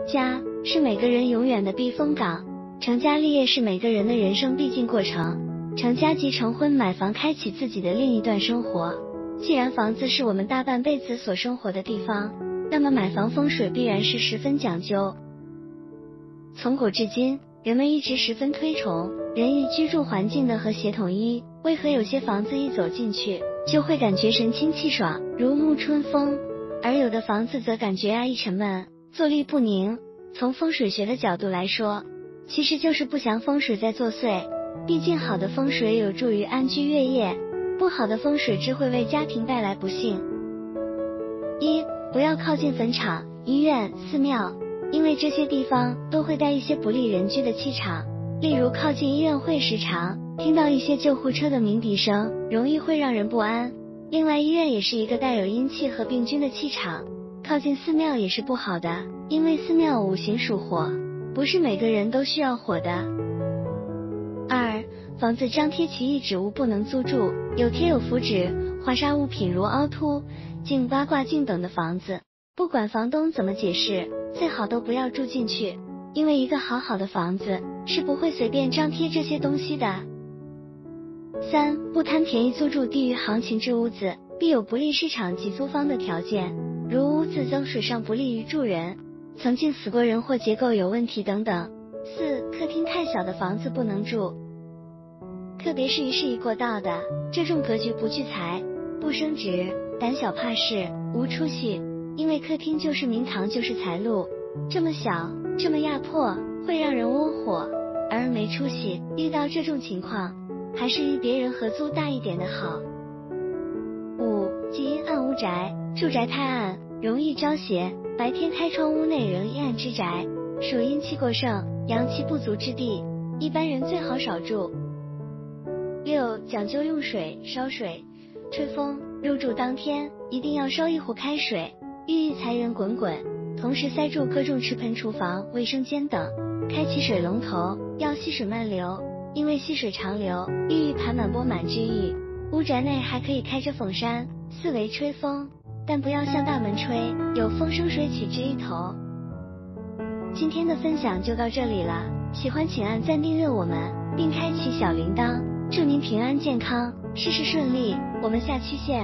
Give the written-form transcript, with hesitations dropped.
家是每个人永远的避风港，成家立业是每个人的人生必经过程。成家即成婚，买房，开启自己的另一段生活。既然房子是我们大半辈子所生活的地方，那么买房风水必然是十分讲究。从古至今，人们一直十分推崇人与居住环境的和谐统一，为何有些房子一走进去就会感觉神清气爽，如沐春风，而有的房子则感觉压抑沉闷，坐立不宁？从风水学的角度来说，其实就是不祥风水在作祟。毕竟好的风水有助于安居乐业，不好的风水只会为家庭带来不幸。一、不要靠近坟场、医院、寺庙，因为这些地方都会带一些不利人居的气场。例如靠近医院会时常听到一些救护车的鸣笛声，容易会让人不安。另外医院也是一个带有阴气和病菌的气场，靠近寺庙也是不好的，因为寺庙五行属火，不是每个人都需要火的。二、房子张贴奇异纸物不能租住，有贴有符纸、画煞物品如凹凸镜、八卦镜等的房子，不管房东怎么解释，最好都不要住进去，因为一个好的房子是不会随便张贴这些东西的。三、不贪便宜租住低于行情之屋子，必有不利市场及租方的条件，如屋子增水上不利于住人，曾经死过人或结构有问题等等。四、客厅太小的房子不能住，特别是一室一过道的，这种格局不聚财，不升值，胆小怕事，无出息，因为客厅就是明堂就是财路，这么小这么压迫，会让人窝火，而没出息。遇到这种情况，还是与别人合租大一点的好。五、忌阴暗屋宅，住宅太暗容易招邪，白天开窗屋内仍阴暗之宅，属阴气过盛、阳气不足之地，一般人最好少住。六、讲究用水、烧水、吹风，入住当天一定要烧一壶开水，寓意财源滚滚，同时塞住各种池盆、厨房、卫生间等，开启水龙头，要细水慢流，因为细水长流，寓意盘满钵满之意。屋宅内还可以开着风扇，四围吹风，但不要向大门吹，有风生水起之意头。今天的分享就到这里了，喜欢请按赞订阅我们，并开启小铃铛，祝您平安健康，事事顺利，我们下期见。